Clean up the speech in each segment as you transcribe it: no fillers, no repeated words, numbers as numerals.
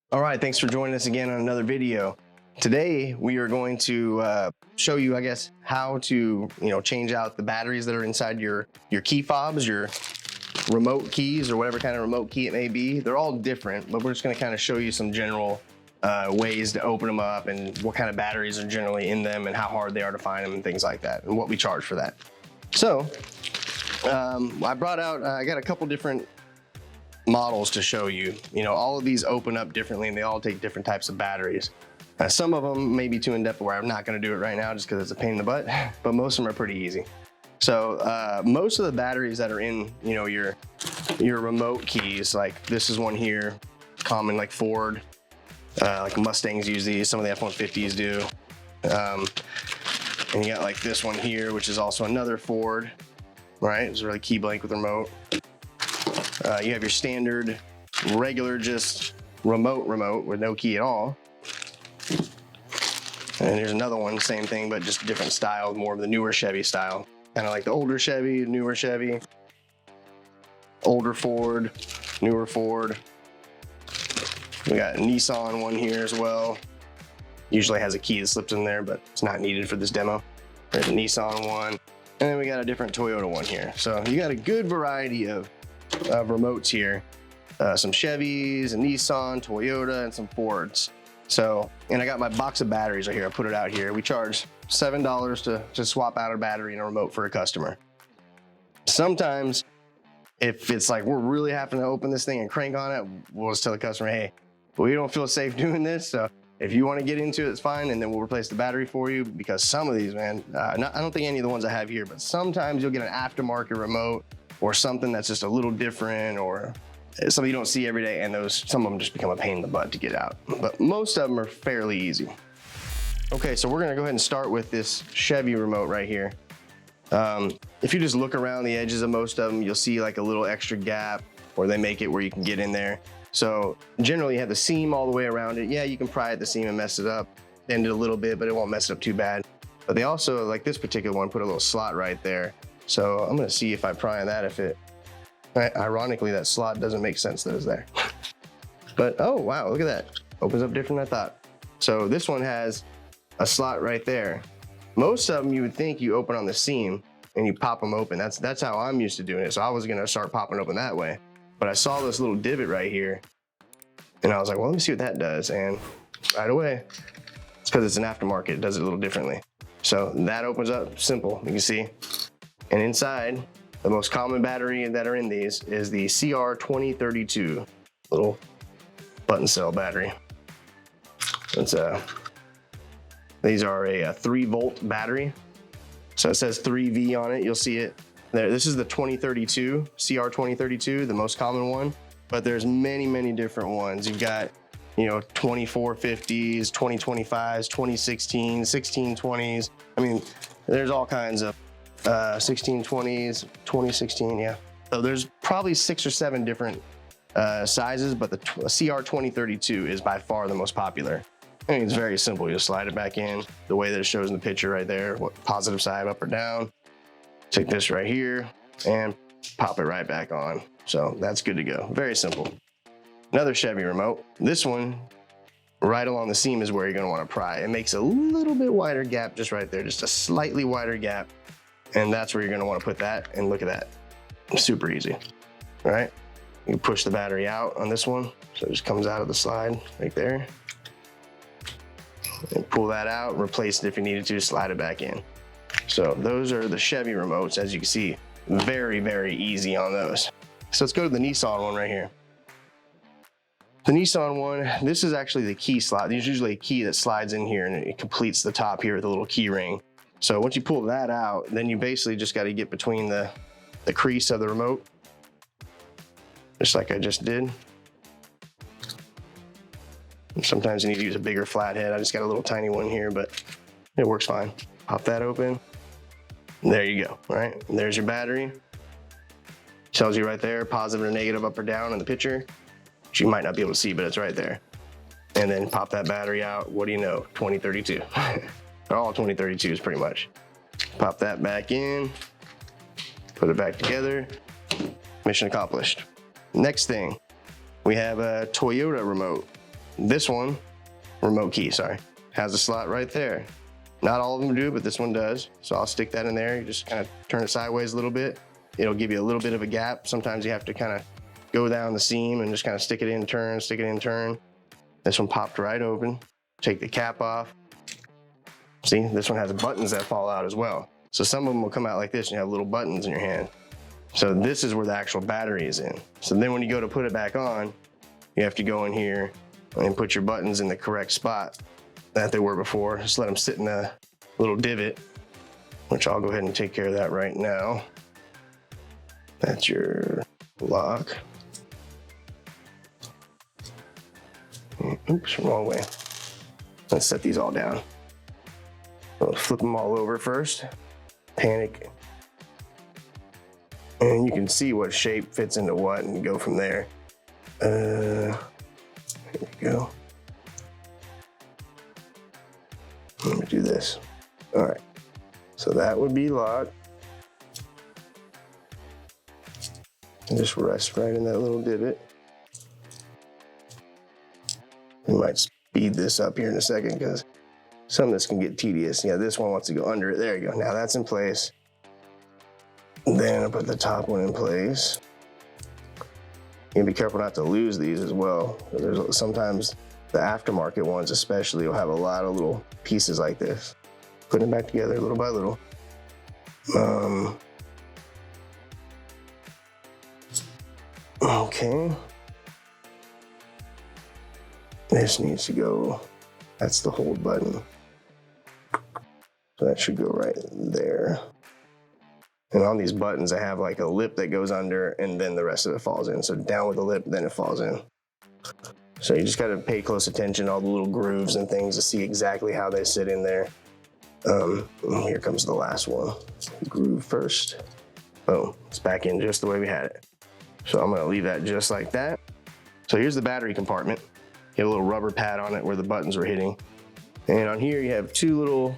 All right, thanks for joining us again on another video. Today we are going to show you, I guess, how to change out the batteries that are inside your key fobs, your remote keys, or whatever kind of remote key it may be. They're all different, but we're just going to kind of show you some general ways to open them up and what kind of batteries are generally in them and how hard they are to find them and things like that, and what we charge for that. So I brought out, I got a couple different models to show you. All of these open up differently and they all take different types of batteries. Some of them may be too in-depth where I'm not going to do it right now just because it's a pain in the butt, but most of them are pretty easy. So most of the batteries that are in your remote keys, like this is one here, common, like Ford, like Mustangs use these, some of the F-150s do. And you got like this one here, which is also another Ford, right? It's a really key blank with remote. You have your standard, regular, just remote with no key at all. And there's another one, same thing, but just different style, more of the newer Chevy style. Kind of like the older Chevy, newer Chevy, older Ford, newer Ford. We got a Nissan one here as well. Usually has a key that slips in there, but it's not needed for this demo. There's a Nissan one. And then we got a different Toyota one here. So you got a good variety of remotes here. Some Chevys, a Nissan, Toyota, and some Fords. So, and I got my box of batteries right here. I put it out here. We charge $7 to swap out a battery and a remote for a customer. Sometimes if it's like we're really having to open this thing and crank on it, we'll just tell the customer, hey, we don't feel safe doing this. So if you want to get into it, it's fine. And then we'll replace the battery for you, because some of these, man, I don't think any of the ones I have here, but sometimes you'll get an aftermarket remote or something that's just a little different, or something you don't see every day, and some of them just become a pain in the butt to get out. But most of them are fairly easy. Okay, so we're gonna go ahead and start with this Chevy remote right here. If you just look around the edges of most of them, you'll see like a little extra gap, or they make it where you can get in there. So generally you have the seam all the way around it. Yeah, you can pry at the seam and mess it up, bend it a little bit, but it won't mess it up too bad. But they also, like this particular one, put a little slot right there. So I'm gonna see if I pry on that, if it, ironically, that slot doesn't make sense that it's there. But, oh wow, look at that. Opens up different than I thought. So this one has a slot right there. Most of them you would think you open on the seam and you pop them open. That's how I'm used to doing it. So I was gonna start popping open that way. But I saw this little divot right here and I was like, well, let me see what that does. And right away, it's because it's an aftermarket, it does it a little differently. So that opens up, simple, you can see. And inside, the most common battery that are in these is the CR2032, little button cell battery. These are a 3-volt battery. So it says 3V on it, you'll see it there. This is the 2032, CR2032, the most common one, but there's many different ones. You've got, 2450s, 2025s, 2016s, 1620s. I mean, there's all kinds of 1620s, 2016, yeah. So there's probably 6 or 7 different sizes, but the CR2032 is by far the most popular. I mean, it's very simple. You slide it back in the way that it shows in the picture right there, what positive side, up or down. Take this right here and pop it right back on. So that's good to go. Very simple. Another Chevy remote. This one, right along the seam is where you're gonna wanna pry. It makes a little bit wider gap just right there, just a slightly wider gap. And that's where you're gonna wanna put that, and look at that. Super easy, all right? You push the battery out on this one, so it just comes out of the slide right there. And pull that out, replace it if you needed to, slide it back in. So those are the Chevy remotes, as you can see, very easy on those. So let's go to the Nissan one right here. The Nissan one, this is actually the key slot. There's usually a key that slides in here and it completes the top here with a little key ring. So once you pull that out, then you basically just got to get between the crease of the remote, just like I just did. And sometimes you need to use a bigger flathead. I just got a little tiny one here, but it works fine. Pop that open. There you go, all right? And there's your battery. Tells you right there, positive or negative, up or down in the picture, which you might not be able to see, but it's right there. And then pop that battery out. What do you know? 2032. They're all 2032s pretty much. Pop that back in, put it back together. Mission accomplished. Next thing, we have a Toyota remote. this one, remote key, sorry, has a slot right there. Not all of them do, but this one does. So I'll stick that in there. You just kind of turn it sideways a little bit. It'll give you a little bit of a gap. Sometimes you have to kind of go down the seam and just kind of stick it in, turn, stick it in, turn. This one popped right open. Take the cap off. See, this one has buttons that fall out as well. So some of them will come out like this and you have little buttons in your hand. So this is where the actual battery is in. So then when you go to put it back on, you have to go in here and put your buttons in the correct spot that they were before. Just let them sit in a little divot, which I'll go ahead and take care of that right now. That's your lock. Oops, wrong way. Let's set these all down. I'll flip them all over first. Panic. And you can see what shape fits into what and go from there. Here we go. Let me do this. All right. So that would be locked. And just rest right in that little divot. We might speed this up here in a second because some of this can get tedious. Yeah, this one wants to go under it. There you go. Now that's in place. Then I'll put the top one in place. You can be careful not to lose these as well. There's sometimes the aftermarket ones especially will have a lot of little pieces like this. Putting it back together little by little. Okay. This needs to go, that's the hold button. So that should go right there. And on these buttons, I have like a lip that goes under and then the rest of it falls in. So down with the lip, then it falls in. So you just gotta pay close attention to all the little grooves and things to see exactly how they sit in there. Here comes the last one. Groove first. Oh, it's back in just the way we had it. So I'm gonna leave that just like that. So here's the battery compartment. You have a little rubber pad on it where the buttons were hitting. And on here you have two little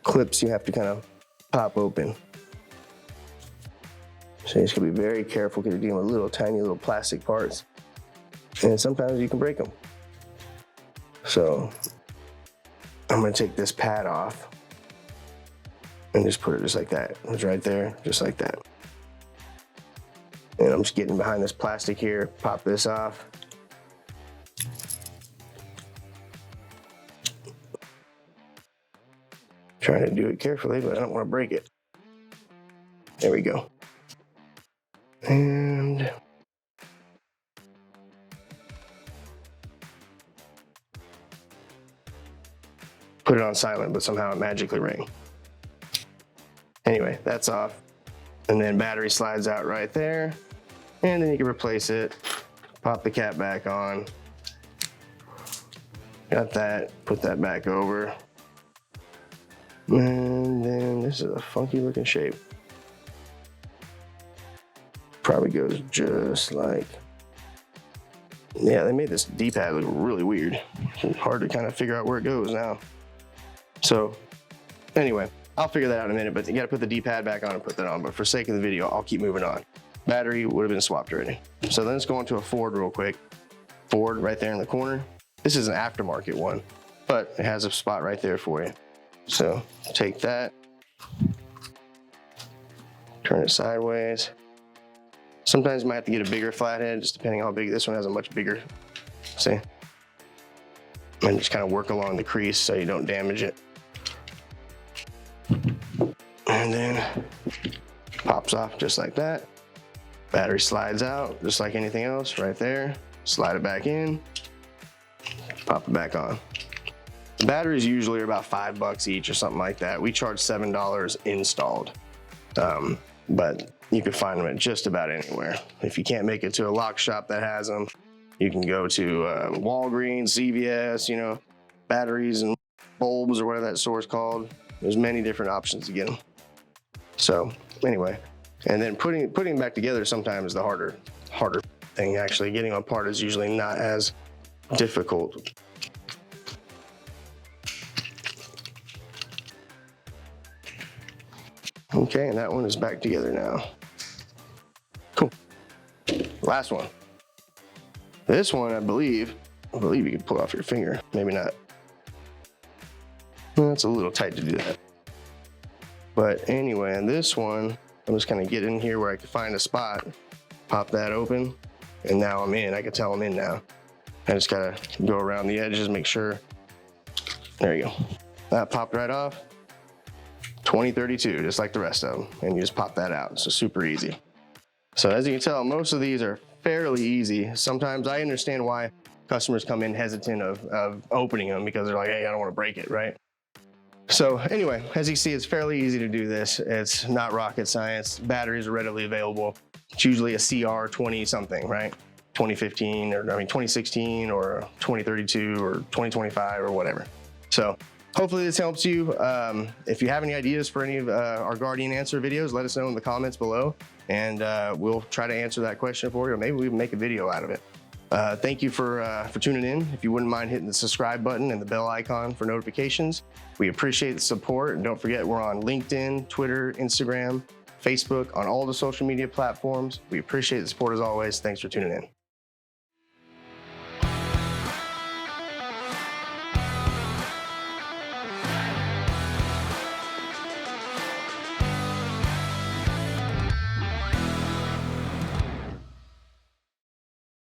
clips you have to kind of pop open. So you just gotta be very careful because you're dealing with little tiny little plastic parts. And sometimes you can break them. So I'm gonna take this pad off and just put it just like that. It's right there, just like that. And I'm just getting behind this plastic here, pop this off. Trying to do it carefully, but I don't want to break it. There we go. And put it on silent, but somehow it magically rang. Anyway, that's off. And then battery slides out right there. And then you can replace it. Pop the cap back on. Got that, put that back over. And then this is a funky looking shape. Probably goes just like, yeah, they made this D-pad look really weird. It's hard to kind of figure out where it goes now. So anyway, I'll figure that out in a minute, but you gotta put the D-pad back on and put that on. But for sake of the video, I'll keep moving on. Battery would have been swapped already. So then let's go into a Ford real quick. Ford right there in the corner. This is an aftermarket one, but it has a spot right there for you. So take that, turn it sideways. Sometimes you might have to get a bigger flathead, just depending on how big. This one has a much bigger, see? And just kind of work along the crease so you don't damage it. And then pops off just like that. Battery slides out just like anything else right there. Slide it back in, pop it back on. The batteries usually are about $5 each or something like that. We charge $7 installed, but you can find them at just about anywhere. If you can't make it to a lock shop that has them, you can go to Walgreens, CVS, you know, batteries and bulbs or whatever that store's called. There's many different options to get them. So anyway, and then putting them back together sometimes is the harder thing. Actually, getting them apart is usually not as difficult. Okay, and that one is back together now. Cool. Last one. This one, I believe you can pull off your finger. Maybe not. Well, it's a little tight to do that. But anyway, on this one, I'm just gonna get in here where I can find a spot, pop that open, and now I'm in. I can tell I'm in now. I just gotta go around the edges, make sure. There you go. That popped right off. 2032, just like the rest of them. And you just pop that out. So super easy. So as you can tell, most of these are fairly easy. Sometimes I understand why customers come in hesitant of opening them because they're like, hey, I don't want to break it, right? So anyway, as you see, it's fairly easy to do this. It's not rocket science. Batteries are readily available. It's usually a CR 20 something, right? 2015 or 2016 or 2032 or 2025 or whatever. So hopefully this helps you. If you have any ideas for any of our Guardian Answer videos, let us know in the comments below, and we'll try to answer that question for you, or maybe we can make a video out of it. Thank you for tuning in. If you wouldn't mind hitting the subscribe button and the bell icon for notifications, we appreciate the support. And don't forget, we're on LinkedIn, Twitter, Instagram, Facebook, on all the social media platforms. We appreciate the support as always. Thanks for tuning in.